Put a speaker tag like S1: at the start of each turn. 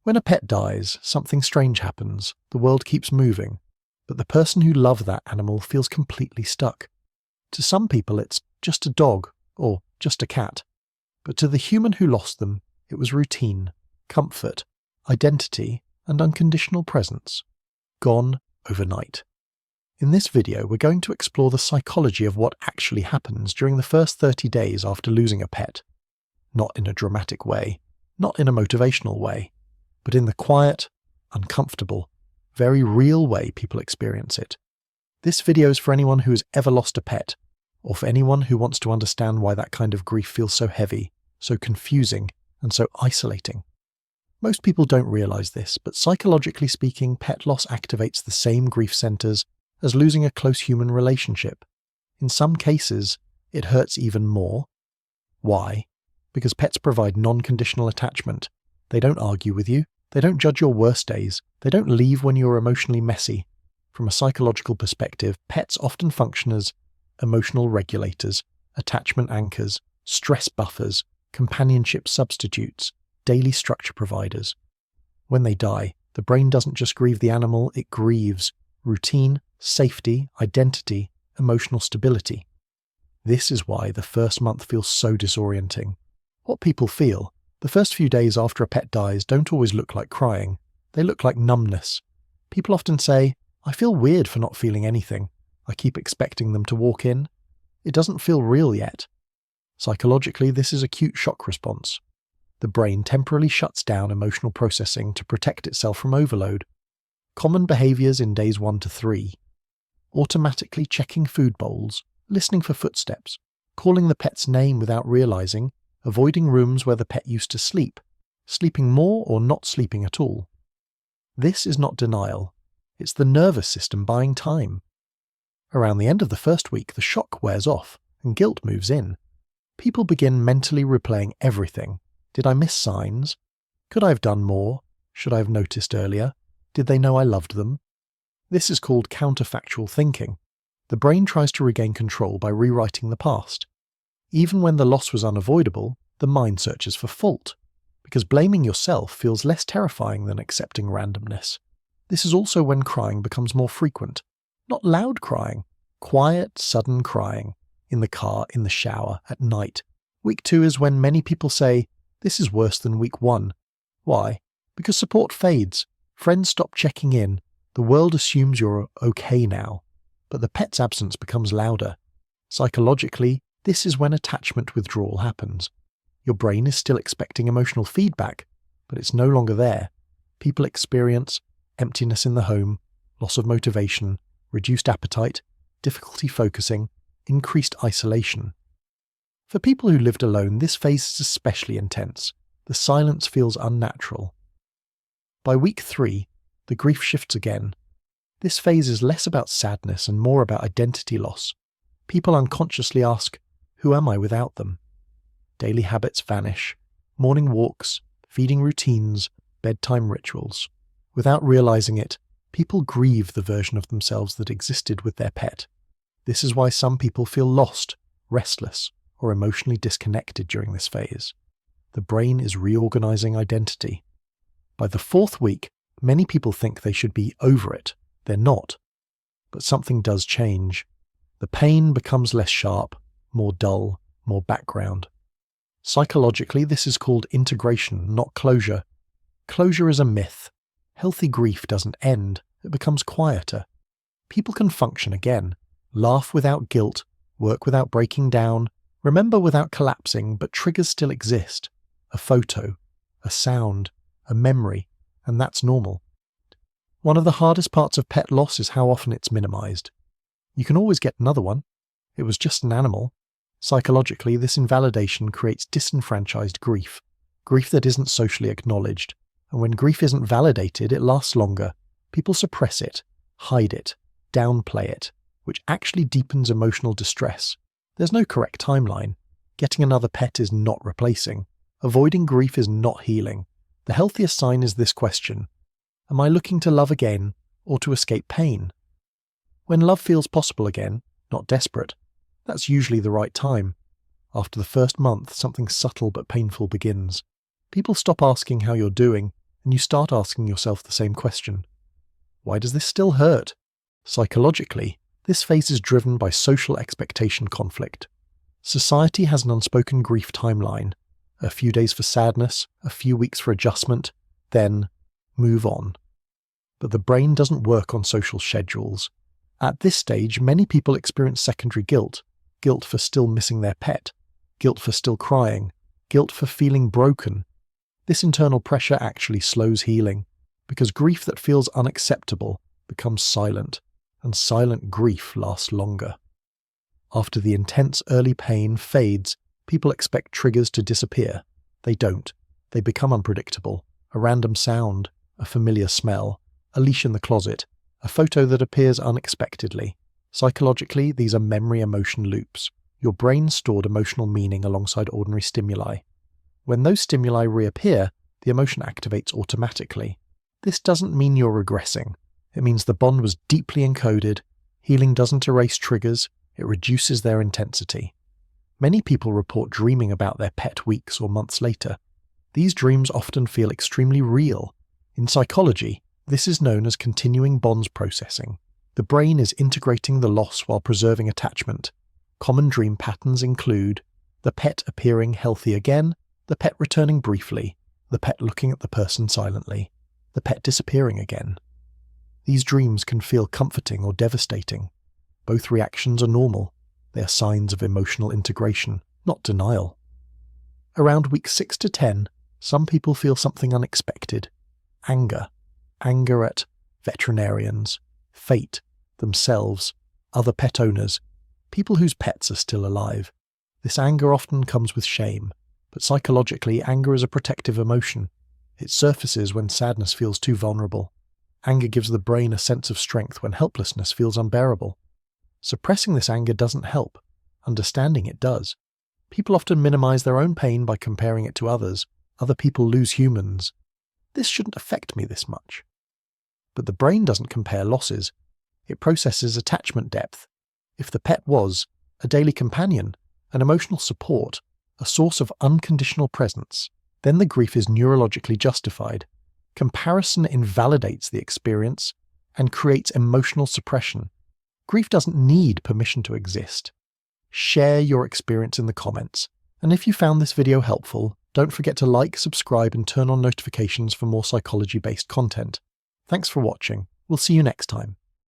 S1: When a pet dies, something strange happens. The world keeps moving, but the person who loved that animal feels completely stuck. To some people, it's just a dog or just a cat. But to the human who lost them, it was routine, comfort, identity, and unconditional presence. Gone overnight. In this video, we're going to explore the psychology of what actually happens during the first 30 days after losing a pet. Not in a dramatic way, not in a motivational way, but in the quiet, uncomfortable, very real way people experience it. This video is for anyone who has ever lost a pet, or for anyone who wants to understand why that kind of grief feels so heavy, so confusing, and so isolating. Most people don't realize this, but psychologically speaking, pet loss activates the same grief centers as losing a close human relationship. In some cases, it hurts even more. Why? Because pets provide non-conditional attachment. They don't argue with you. They don't judge your worst days. They don't leave when you're emotionally messy. From a psychological perspective, pets often function as emotional regulators, attachment anchors, stress buffers, companionship substitutes, daily structure providers. When they die, the brain doesn't just grieve the animal, it grieves routine, safety, identity, emotional stability. This is why the first month feels so disorienting. What people feel, the first few days after a pet dies don't always look like crying. They look like numbness. People often say, "I feel weird for not feeling anything. I keep expecting them to walk in. It doesn't feel real yet." Psychologically, this is acute shock response. The brain temporarily shuts down emotional processing to protect itself from overload. Common behaviors in days 1 to 3. Automatically checking food bowls, listening for footsteps, calling the pet's name without realizing, avoiding rooms where the pet used to sleep, sleeping more or not sleeping at all. This is not denial. It's the nervous system buying time. Around the end of the first week, the shock wears off and guilt moves in. People begin mentally replaying everything. Did I miss signs? Could I have done more? Should I have noticed earlier? Did they know I loved them? This is called counterfactual thinking. The brain tries to regain control by rewriting the past. Even when the loss was unavoidable, the mind searches for fault, because blaming yourself feels less terrifying than accepting randomness. This is also when crying becomes more frequent. Not loud crying, quiet, sudden crying, in the car, in the shower, at night. Week 2 is when many people say, "This is worse than week 1. Why? Because support fades. Friends stop checking in. The world assumes you're okay now. But the pet's absence becomes louder. Psychologically, this is when attachment withdrawal happens. Your brain is still expecting emotional feedback, but it's no longer there. People experience emptiness in the home, loss of motivation, reduced appetite, difficulty focusing, increased isolation. For people who lived alone, this phase is especially intense. The silence feels unnatural. By week 3, the grief shifts again. This phase is less about sadness and more about identity loss. People unconsciously ask, "Who am I without them?" Daily habits vanish. Morning walks, feeding routines, bedtime rituals. Without realizing it, people grieve the version of themselves that existed with their pet. This is why some people feel lost, restless, or emotionally disconnected during this phase. The brain is reorganizing identity. By the 4th week, many people think they should be over it. They're not. But something does change. The pain becomes less sharp, more dull, more background. Psychologically, this is called integration, not closure. Closure is a myth. Healthy grief doesn't end, it becomes quieter. People can function again, laugh without guilt, work without breaking down, remember without collapsing, but triggers still exist. A photo, a sound, a memory, and that's normal. One of the hardest parts of pet loss is how often it's minimized. You can always get another one. It was just an animal. Psychologically, this invalidation creates disenfranchised grief, grief that isn't socially acknowledged. And when grief isn't validated, it lasts longer. People suppress it, hide it, downplay it, which actually deepens emotional distress. There's no correct timeline. Getting another pet is not replacing. Avoiding grief is not healing. The healthiest sign is this question: am I looking to love again or to escape pain? When love feels possible again, not desperate, that's usually the right time. After the first month, something subtle but painful begins. People stop asking how you're doing and you start asking yourself the same question. Why does this still hurt? Psychologically, this phase is driven by social expectation conflict. Society has an unspoken grief timeline. A few days for sadness, a few weeks for adjustment, then move on. But the brain doesn't work on social schedules. At this stage, many people experience secondary guilt. Guilt for still missing their pet. Guilt for still crying. Guilt for feeling broken. This internal pressure actually slows healing, because grief that feels unacceptable becomes silent, and silent grief lasts longer. After the intense early pain fades, people expect triggers to disappear. They don't. They become unpredictable. A random sound, a familiar smell, a leash in the closet, a photo that appears unexpectedly. Psychologically, these are memory emotion loops. Your brain stored emotional meaning alongside ordinary stimuli. When those stimuli reappear, the emotion activates automatically. This doesn't mean you're regressing. It means the bond was deeply encoded. Healing doesn't erase triggers, it reduces their intensity. Many people report dreaming about their pet weeks or months later. These dreams often feel extremely real. In psychology, this is known as continuing bonds processing. The brain is integrating the loss while preserving attachment. Common dream patterns include the pet appearing healthy again, the pet returning briefly, the pet looking at the person silently, the pet disappearing again. These dreams can feel comforting or devastating. Both reactions are normal. They are signs of emotional integration, not denial. Around week 6 to 10, some people feel something unexpected. Anger. Anger at veterinarians, fate, themselves, other pet owners, people whose pets are still alive. This anger often comes with shame, but psychologically, anger is a protective emotion. It surfaces when sadness feels too vulnerable. Anger gives the brain a sense of strength when helplessness feels unbearable. Suppressing this anger doesn't help. Understanding it does. People often minimize their own pain by comparing it to others. Other people lose humans. This shouldn't affect me this much. But the brain doesn't compare losses. It processes attachment depth. If the pet was a daily companion, an emotional support, a source of unconditional presence, then the grief is neurologically justified. Comparison invalidates the experience and creates emotional suppression. Grief doesn't need permission to exist. Share your experience in the comments. And if you found this video helpful, don't forget to like, subscribe, and turn on notifications for more psychology-based content. Thanks for watching. We'll see you next time.